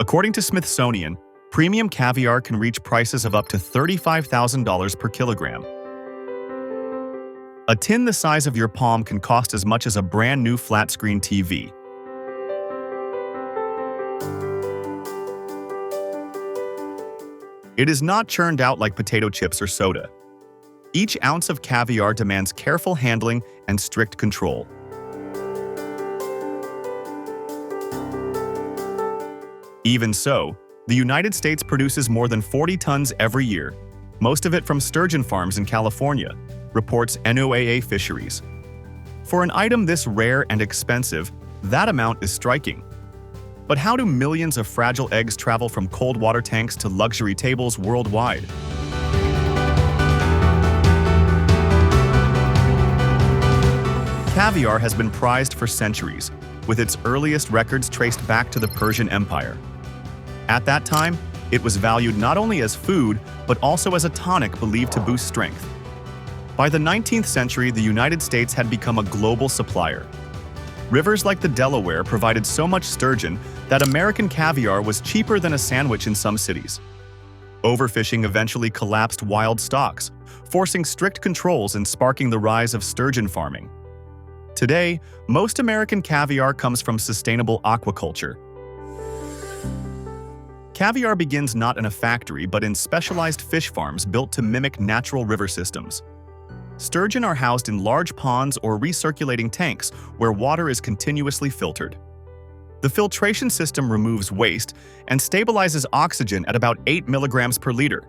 According to Smithsonian, premium caviar can reach prices of up to $35,000 per kilogram. A tin the size of your palm can cost as much as a brand new flat-screen TV. It is not churned out like potato chips or soda. Each ounce of caviar demands careful handling and strict control. Even so, the United States produces more than 40 tons every year, most of it from sturgeon farms in California, reports NOAA Fisheries. For an item this rare and expensive, that amount is striking. But how do millions of fragile eggs travel from cold water tanks to luxury tables worldwide? Caviar has been prized for centuries, with its earliest records traced back to the Persian Empire. At that time, it was valued not only as food, but also as a tonic believed to boost strength. By the 19th century, the United States had become a global supplier. Rivers like the Delaware provided so much sturgeon that American caviar was cheaper than a sandwich in some cities. Overfishing eventually collapsed wild stocks, forcing strict controls and sparking the rise of sturgeon farming. Today, most American caviar comes from sustainable aquaculture. Caviar begins not in a factory but in specialized fish farms built to mimic natural river systems. Sturgeon are housed in large ponds or recirculating tanks where water is continuously filtered. The filtration system removes waste and stabilizes oxygen at about 8 milligrams per liter,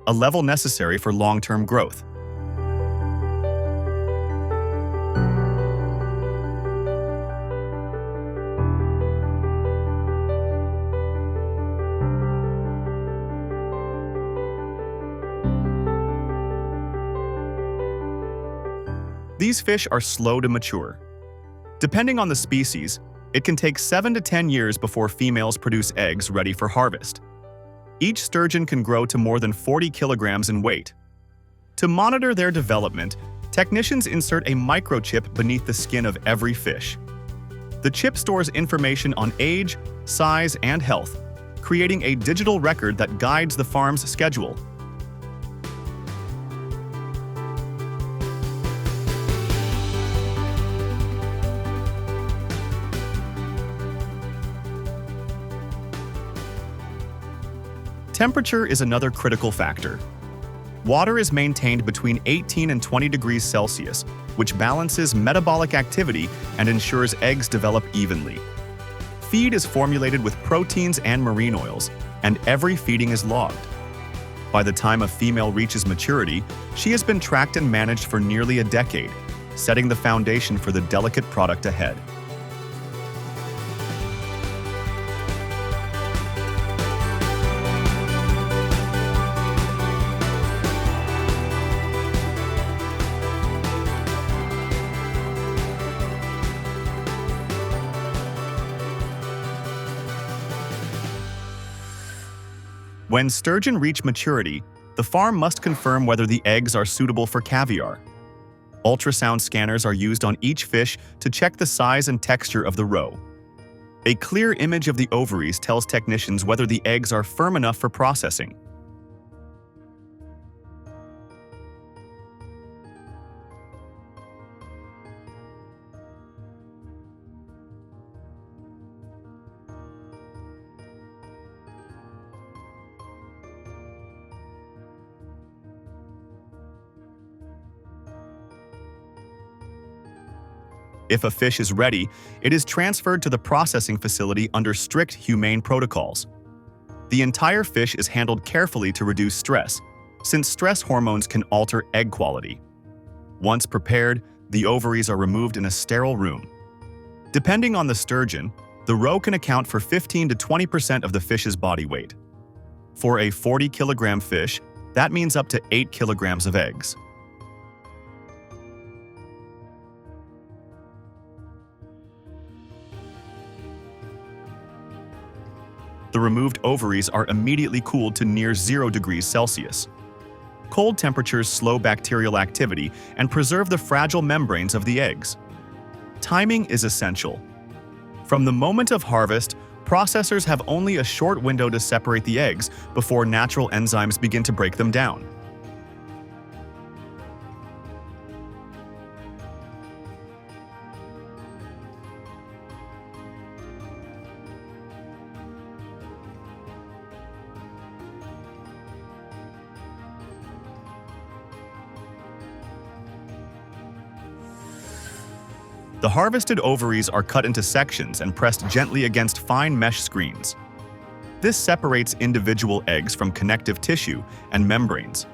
a level necessary for long-term growth. These fish are slow to mature. Depending on the species, it can take 7 to 10 years before females produce eggs ready for harvest. Each sturgeon can grow to more than 40 kilograms in weight. To monitor their development, technicians insert a microchip beneath the skin of every fish. The chip stores information on age, size, and health, creating a digital record that guides the farm's schedule. Temperature is another critical factor. Water is maintained between 18 and 20 degrees Celsius, which balances metabolic activity and ensures eggs develop evenly. Feed is formulated with proteins and marine oils, and every feeding is logged. By the time a female reaches maturity, she has been tracked and managed for nearly a decade, setting the foundation for the delicate product ahead. When sturgeon reach maturity, the farm must confirm whether the eggs are suitable for caviar. Ultrasound scanners are used on each fish to check the size and texture of the roe. A clear image of the ovaries tells technicians whether the eggs are firm enough for processing. If a fish is ready, it is transferred to the processing facility under strict humane protocols. The entire fish is handled carefully to reduce stress, since stress hormones can alter egg quality. Once prepared, the ovaries are removed in a sterile room. Depending on the sturgeon, the roe can account for 15 to 20% of the fish's body weight. For a 40-kilogram fish, that means up to 8 kilograms of eggs. The removed ovaries are immediately cooled to near 0 degrees Celsius. Cold temperatures slow bacterial activity and preserve the fragile membranes of the eggs. Timing is essential. From the moment of harvest, Processors have only a short window to separate the eggs before natural enzymes begin to break them down. The harvested ovaries are cut into sections and pressed gently against fine mesh screens. This separates individual eggs from connective tissue and membranes.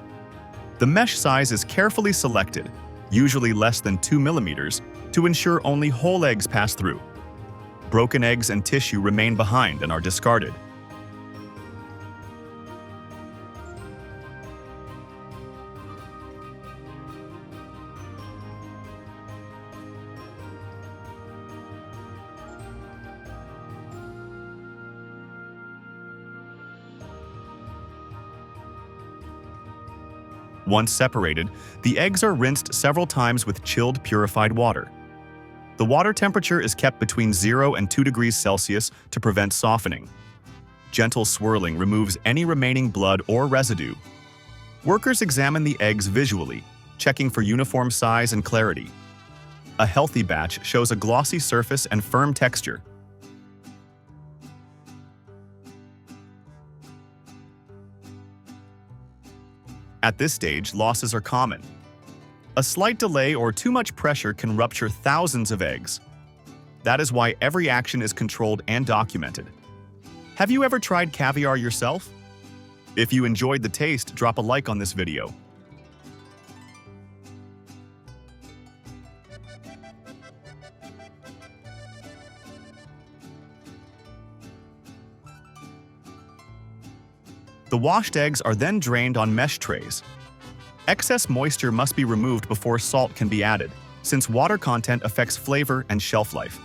The mesh size is carefully selected, usually less than 2 millimeters, to ensure only whole eggs pass through. Broken eggs and tissue remain behind and are discarded. Once separated, the eggs are rinsed several times with chilled, purified water. The water temperature is kept between 0 and 2 degrees Celsius to prevent softening. Gentle swirling removes any remaining blood or residue. Workers examine the eggs visually, checking for uniform size and clarity. A healthy batch shows a glossy surface and firm texture. At this stage, losses are common. A slight delay or too much pressure can rupture thousands of eggs. That is why every action is controlled and documented. Have you ever tried caviar yourself? If you enjoyed the taste, drop a like on this video. The washed eggs are then drained on mesh trays. Excess moisture must be removed before salt can be added, since water content affects flavor and shelf life.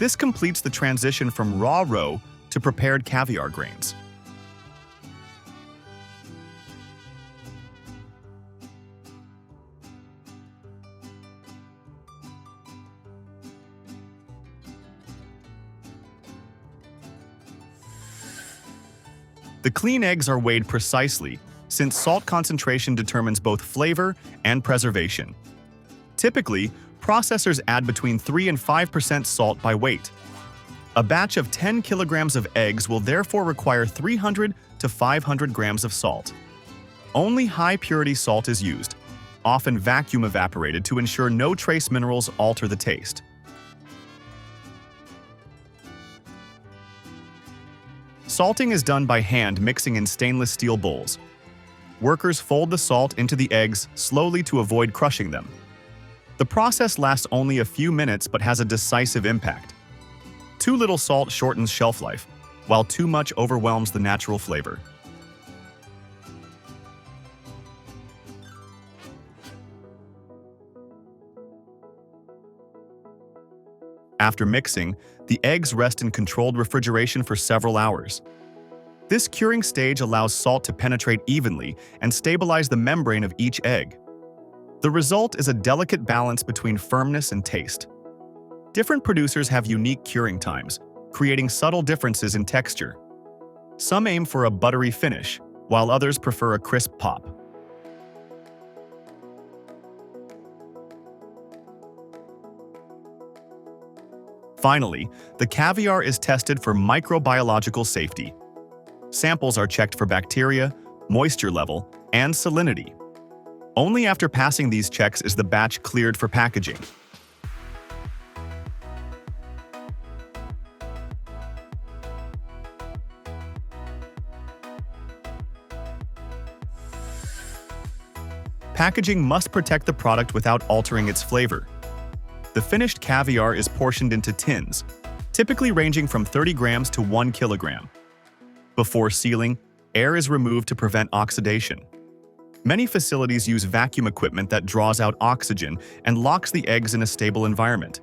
This completes the transition from raw roe to prepared caviar grains. The clean eggs are weighed precisely, since salt concentration determines both flavor and preservation. Typically, processors add between 3 and 5% salt by weight. A batch of 10 kilograms of eggs will therefore require 300 to 500 grams of salt. Only high-purity salt is used, often vacuum evaporated to ensure no trace minerals alter the taste. Salting is done by hand, mixing in stainless steel bowls. Workers fold the salt into the eggs slowly to avoid crushing them. The process lasts only a few minutes but has a decisive impact. Too little salt shortens shelf life, while too much overwhelms the natural flavor. After mixing, the eggs rest in controlled refrigeration for several hours. This curing stage allows salt to penetrate evenly and stabilize the membrane of each egg. The result is a delicate balance between firmness and taste. Different producers have unique curing times, creating subtle differences in texture. Some aim for a buttery finish, while others prefer a crisp pop. Finally, the caviar is tested for microbiological safety. Samples are checked for bacteria, moisture level, and salinity. Only after passing these checks is the batch cleared for packaging. Packaging must protect the product without altering its flavor. The finished caviar is portioned into tins, typically ranging from 30 grams to 1 kilogram. Before sealing, air is removed to prevent oxidation. Many facilities use vacuum equipment that draws out oxygen and locks the eggs in a stable environment.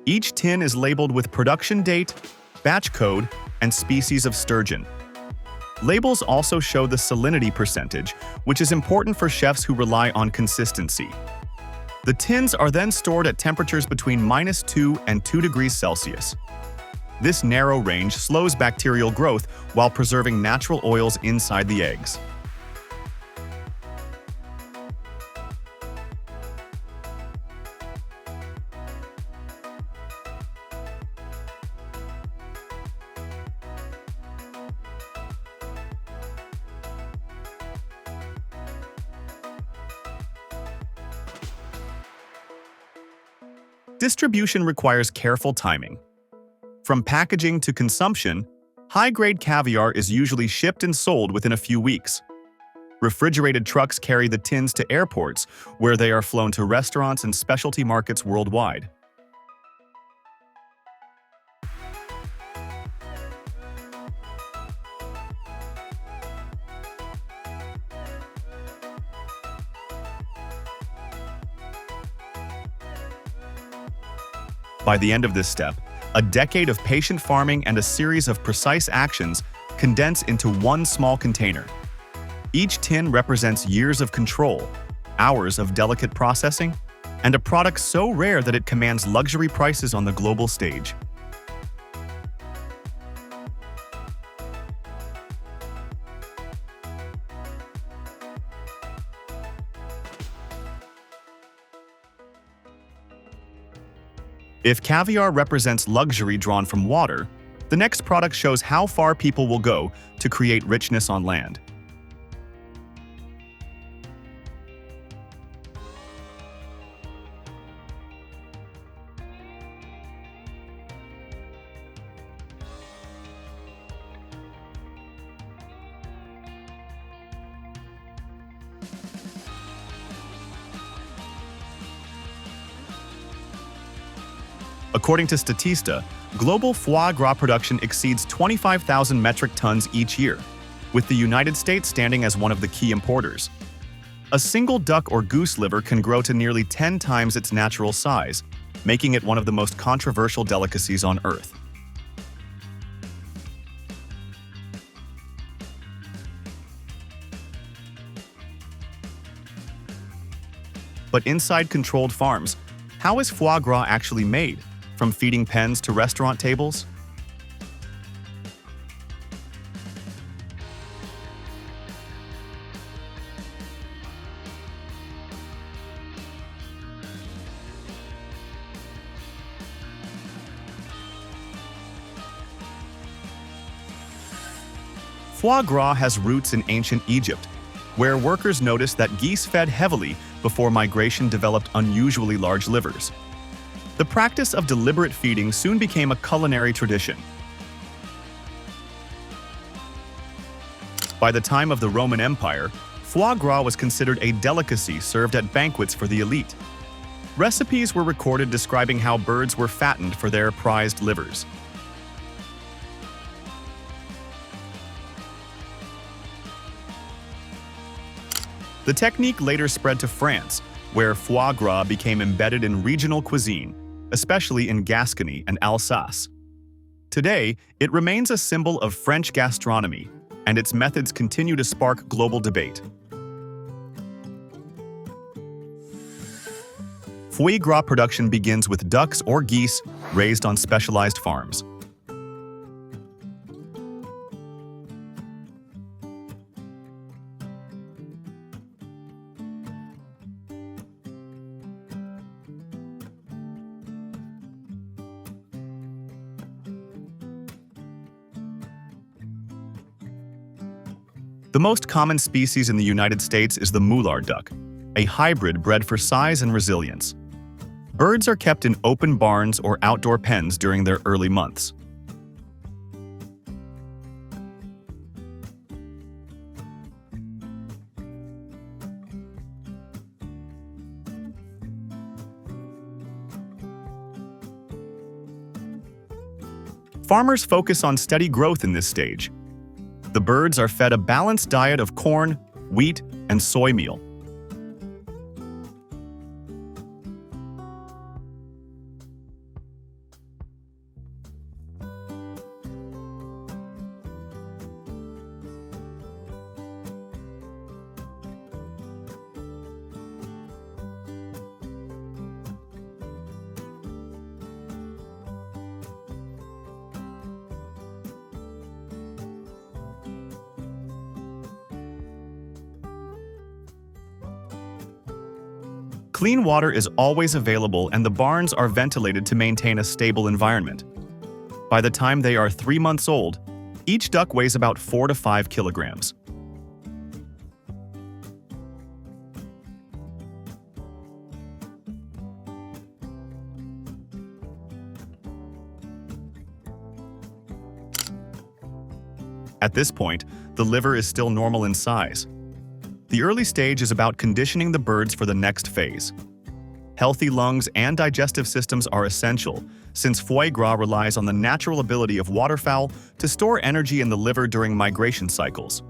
Each tin is labeled with production date, batch code, and species of sturgeon. Labels also show the salinity percentage, which is important for chefs who rely on consistency. The tins are then stored at temperatures between -2 and 2 degrees Celsius. This narrow range slows bacterial growth while preserving natural oils inside the eggs. Distribution requires careful timing. From packaging to consumption, high-grade caviar is usually shipped and sold within a few weeks. Refrigerated trucks carry the tins to airports, where they are flown to restaurants and specialty markets worldwide. By the end of this step, a decade of patient farming and a series of precise actions condense into one small container. Each tin represents years of control, hours of delicate processing, and a product so rare that it commands luxury prices on the global stage. If caviar represents luxury drawn from water, the next product shows how far people will go to create richness on land. According to Statista, global foie gras production exceeds 25,000 metric tons each year, with the United States standing as one of the key importers. A single duck or goose liver can grow to nearly 10 times its natural size, making it one of the most controversial delicacies on Earth. But inside controlled farms, how is foie gras actually made? From feeding pens to restaurant tables? Foie gras has roots in ancient Egypt, where workers noticed that geese fed heavily before migration developed unusually large livers. The practice of deliberate feeding soon became a culinary tradition. By the time of the Roman Empire, foie gras was considered a delicacy served at banquets for the elite. Recipes were recorded describing how birds were fattened for their prized livers. The technique later spread to France, where foie gras became embedded in regional cuisine, especially in Gascony and Alsace. Today, it remains a symbol of French gastronomy, and its methods continue to spark global debate. Foie gras production begins with ducks or geese raised on specialized farms. The most common species in the United States is the Moulard duck, a hybrid bred for size and resilience. Birds are kept in open barns or outdoor pens during their early months. Farmers focus on steady growth in this stage. The birds are fed a balanced diet of corn, wheat, and soy meal. Clean water is always available and the barns are ventilated to maintain a stable environment. By the time they are 3 months old, each duck weighs about 4 to 5 kilograms. At this point, the liver is still normal in size. The early stage is about conditioning the birds for the next phase. Healthy lungs and digestive systems are essential, since foie gras relies on the natural ability of waterfowl to store energy in the liver during migration cycles.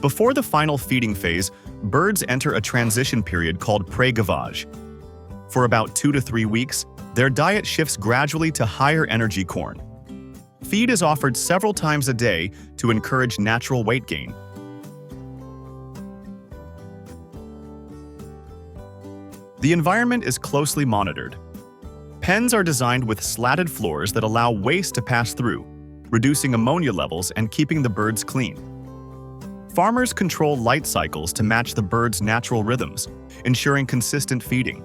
Before the final feeding phase, birds enter a transition period called pré-gavage. For about 2 to 3 weeks, their diet shifts gradually to higher energy corn. Feed is offered several times a day to encourage natural weight gain. The environment is closely monitored. Pens are designed with slatted floors that allow waste to pass through, reducing ammonia levels and keeping the birds clean. Farmers control light cycles to match the birds' natural rhythms, ensuring consistent feeding.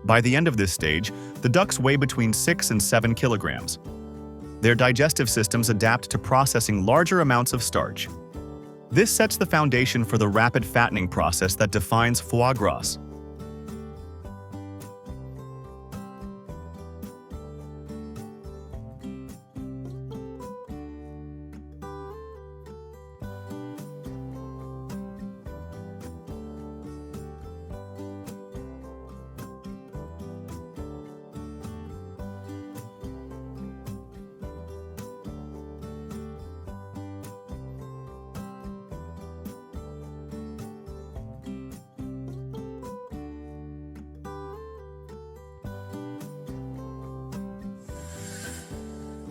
By the end of this stage, the ducks weigh between 6 and 7 kilograms. Their digestive systems adapt to processing larger amounts of starch. This sets the foundation for the rapid fattening process that defines foie gras.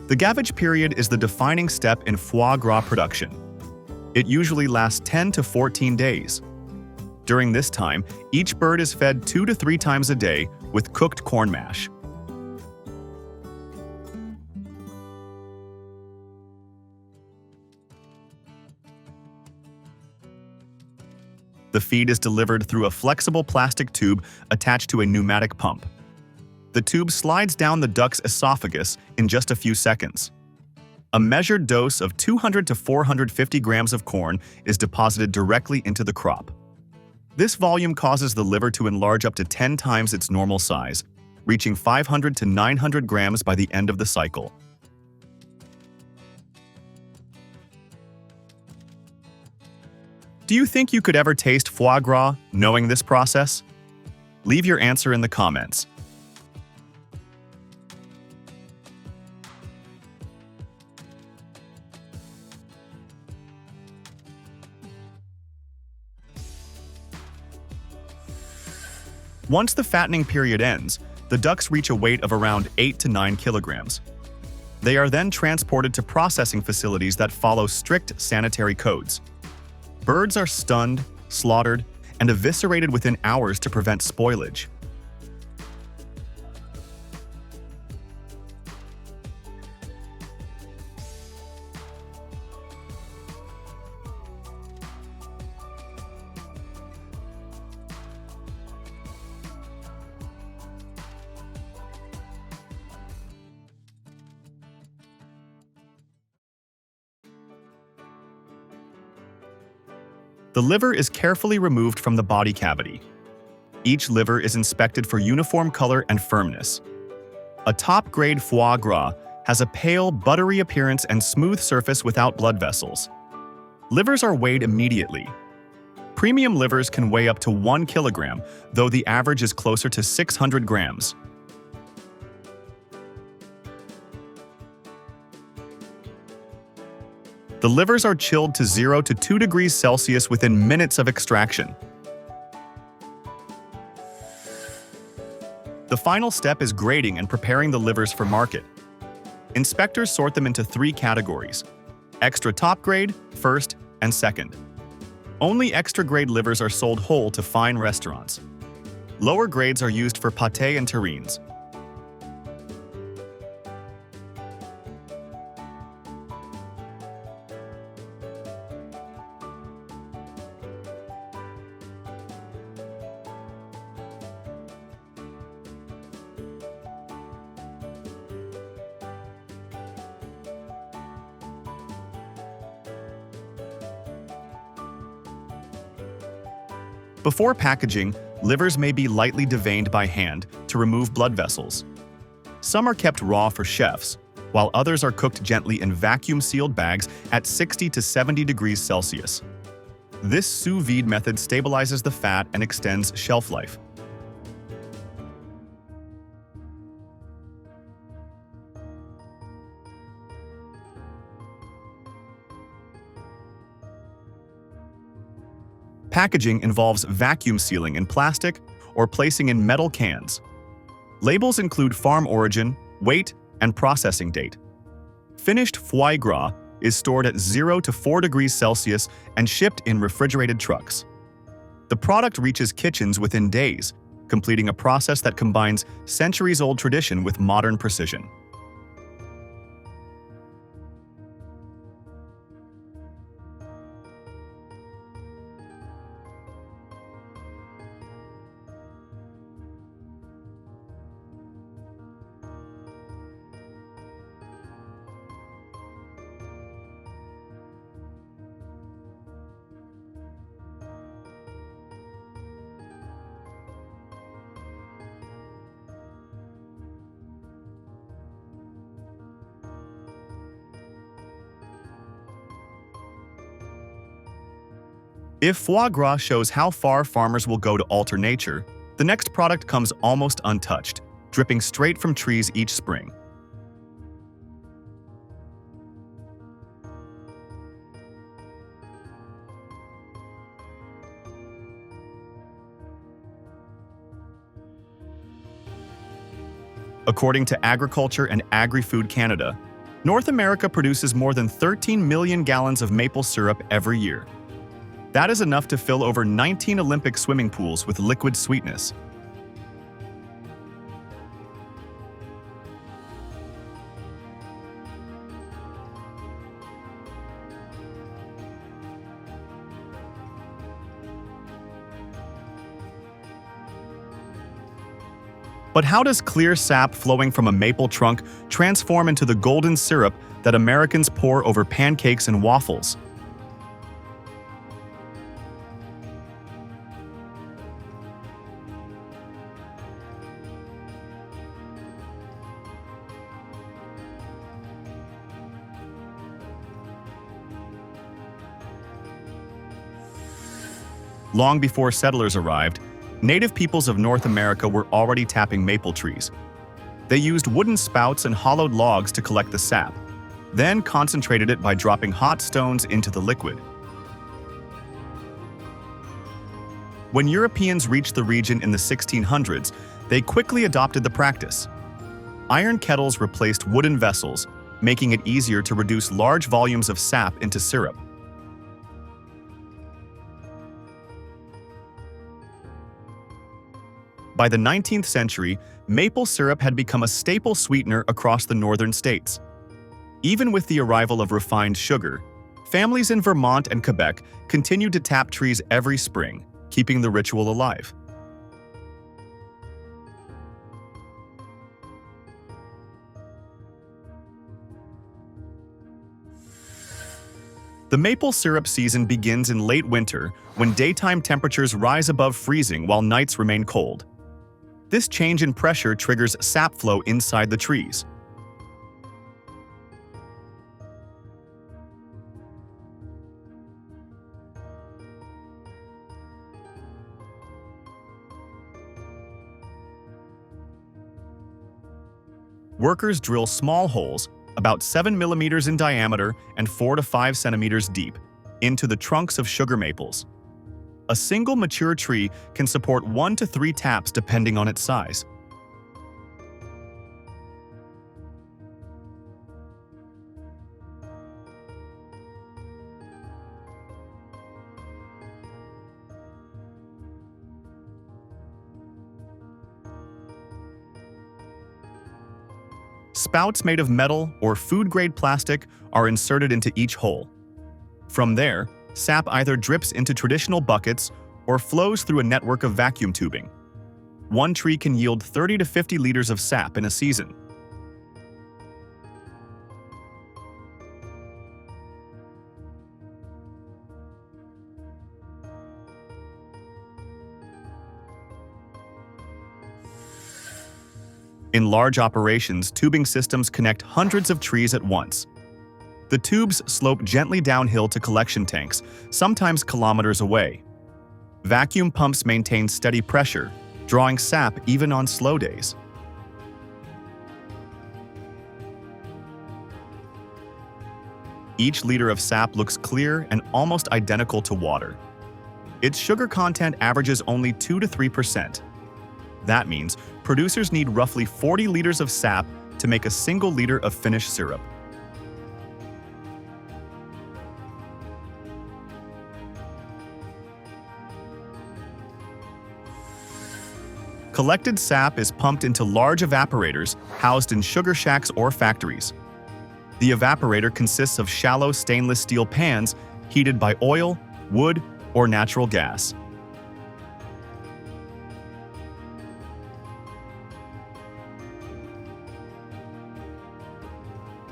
The gavage period is the defining step in foie gras production. It usually lasts 10 to 14 days. During this time, each bird is fed 2 to 3 times a day with cooked corn mash. The feed is delivered through a flexible plastic tube attached to a pneumatic pump. The tube slides down the duck's esophagus in just a few seconds. A measured dose of 200 to 450 grams of corn is deposited directly into the crop. This volume causes the liver to enlarge up to 10 times its normal size, reaching 500 to 900 grams by the end of the cycle. Do you think you could ever taste foie gras knowing this process? Leave your answer in the comments. Once the fattening period ends, the ducks reach a weight of around 8 to 9 kilograms. They are then transported to processing facilities that follow strict sanitary codes. Birds are stunned, slaughtered, and eviscerated within hours to prevent spoilage. The liver is carefully removed from the body cavity. Each liver is inspected for uniform color and firmness. A top-grade foie gras has a pale, buttery appearance and smooth surface without blood vessels. Livers are weighed immediately. Premium livers can weigh up to 1 kilogram, though the average is closer to 600 grams. The livers are chilled to 0 to 2 degrees Celsius within minutes of extraction. The final step is grading and preparing the livers for market. Inspectors sort them into 3 categories: extra top grade, first, and second. Only extra grade livers are sold whole to fine restaurants. Lower grades are used for pâté and terrines. Before packaging, livers may be lightly deveined by hand to remove blood vessels. Some are kept raw for chefs, while others are cooked gently in vacuum-sealed bags at 60 to 70 degrees Celsius. This sous vide method stabilizes the fat and extends shelf life. Packaging involves vacuum sealing in plastic or placing in metal cans. Labels include farm origin, weight, and processing date. Finished foie gras is stored at 0 to 4 degrees Celsius and shipped in refrigerated trucks. The product reaches kitchens within days, completing a process that combines centuries-old tradition with modern precision. If foie gras shows how far farmers will go to alter nature, the next product comes almost untouched, dripping straight from trees each spring. According to Agriculture and Agri-Food Canada, North America produces more than 13 million gallons of maple syrup every year. That is enough to fill over 19 Olympic swimming pools with liquid sweetness. But how does clear sap flowing from a maple trunk transform into the golden syrup that Americans pour over pancakes and waffles? Long before settlers arrived, native peoples of North America were already tapping maple trees. They used wooden spouts and hollowed logs to collect the sap, then concentrated it by dropping hot stones into the liquid. When Europeans reached the region in the 1600s, they quickly adopted the practice. Iron kettles replaced wooden vessels, making it easier to reduce large volumes of sap into syrup. By the 19th century, maple syrup had become a staple sweetener across the northern states. Even with the arrival of refined sugar, families in Vermont and Quebec continued to tap trees every spring, keeping the ritual alive. The maple syrup season begins in late winter when daytime temperatures rise above freezing while nights remain cold. This change in pressure triggers sap flow inside the trees. Workers drill small holes, about 7 millimeters in diameter and 4 to 5 centimeters deep, into the trunks of sugar maples. A single mature tree can support 1 to 3 taps depending on its size. Spouts made of metal or food-grade plastic are inserted into each hole. From there, sap either drips into traditional buckets or flows through a network of vacuum tubing. One tree can yield 30 to 50 liters of sap in a season. In large operations, tubing systems connect hundreds of trees at once. The tubes slope gently downhill to collection tanks, sometimes kilometers away. Vacuum pumps maintain steady pressure, drawing sap even on slow days. Each liter of sap looks clear and almost identical to water. Its sugar content averages only 2 to 3%. That means producers need roughly 40 liters of sap to make a single liter of finished syrup. Collected sap is pumped into large evaporators housed in sugar shacks or factories. The evaporator consists of shallow stainless steel pans heated by oil, wood, or natural gas.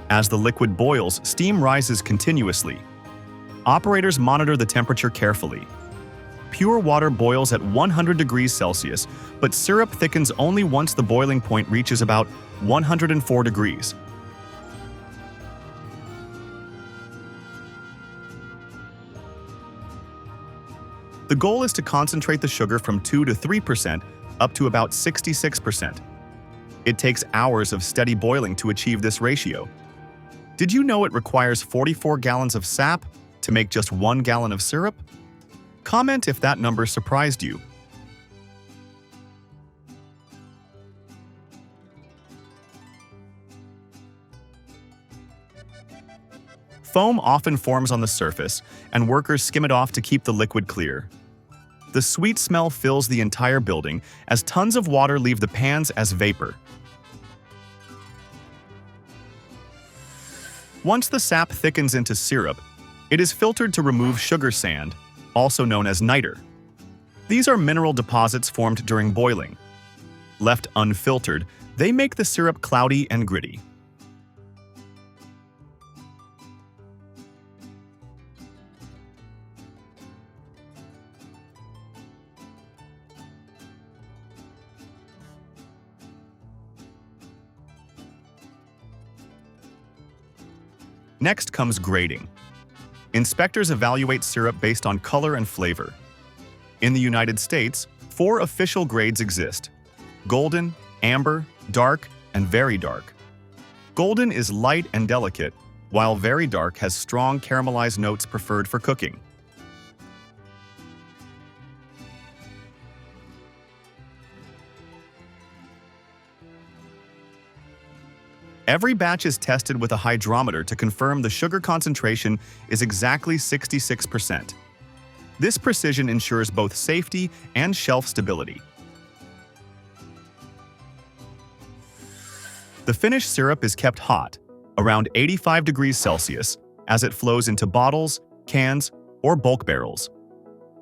As the liquid boils, steam rises continuously. Operators monitor the temperature carefully. Pure water boils at 100 degrees Celsius, but syrup thickens only once the boiling point reaches about 104 degrees. The goal is to concentrate the sugar from 2 to 3% up to about 66%. It takes hours of steady boiling to achieve this ratio. Did you know it requires 44 gallons of sap to make just 1 gallon of syrup? Comment if that number surprised you. Foam often forms on the surface, and workers skim it off to keep the liquid clear. The sweet smell fills the entire building as tons of water leave the pans as vapor. Once the sap thickens into syrup, it is filtered to remove sugar sand, also known as niter. These are mineral deposits formed during boiling. Left unfiltered, they make the syrup cloudy and gritty. Next comes grading. Inspectors evaluate syrup based on color and flavor. In the United States, 4 official grades exist: golden, amber, dark, and very dark. Golden is light and delicate, while very dark has strong caramelized notes preferred for cooking. Every batch is tested with a hydrometer to confirm the sugar concentration is exactly 66%. This precision ensures both safety and shelf stability. The finished syrup is kept hot, around 85 degrees Celsius, as it flows into bottles, cans, or bulk barrels.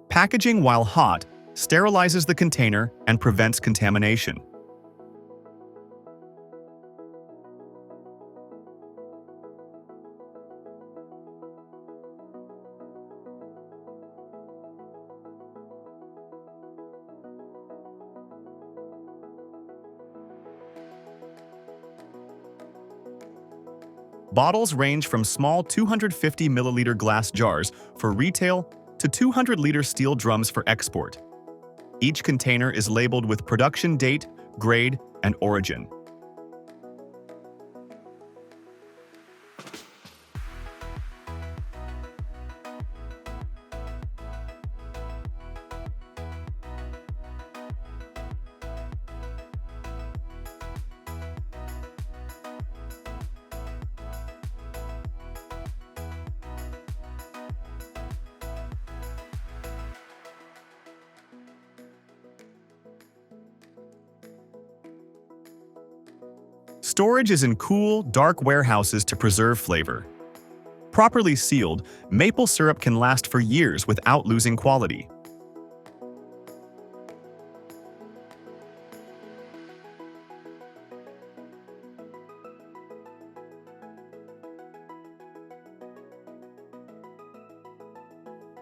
Packaging while hot sterilizes the container and prevents contamination. Bottles range from small 250 milliliter glass jars for retail to 200-liter steel drums for export. Each container is labeled with production date, grade, and origin. Storage is in cool, dark warehouses to preserve flavor. Properly sealed, maple syrup can last for years without losing quality.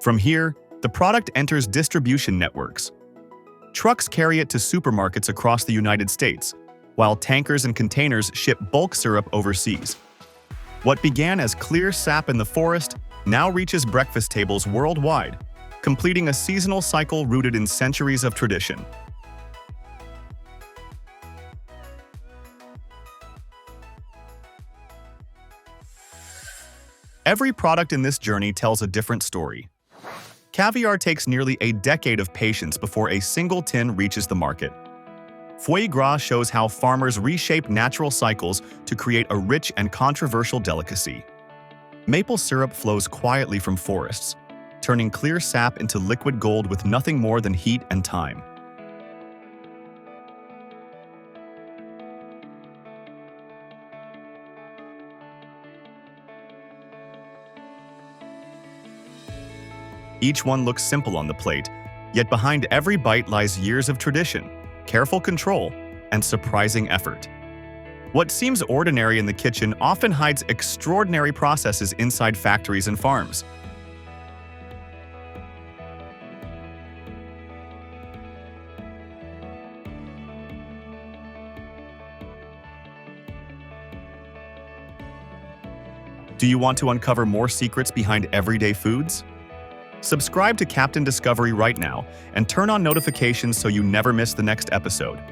From here, the product enters distribution networks. Trucks carry it to supermarkets across the United States, while tankers and containers ship bulk syrup overseas. What began as clear sap in the forest now reaches breakfast tables worldwide, completing a seasonal cycle rooted in centuries of tradition. Every product in this journey tells a different story. Caviar takes nearly a decade of patience before a single tin reaches the market. Foie Gras shows how farmers reshape natural cycles to create a rich and controversial delicacy. Maple syrup flows quietly from forests, turning clear sap into liquid gold with nothing more than heat and time. Each one looks simple on the plate, yet behind every bite lies years of tradition, careful control, and surprising effort. What seems ordinary in the kitchen often hides extraordinary processes inside factories and farms. Do you want to uncover more secrets behind everyday foods? Subscribe to Captain Discovery right now and turn on notifications so you never miss the next episode.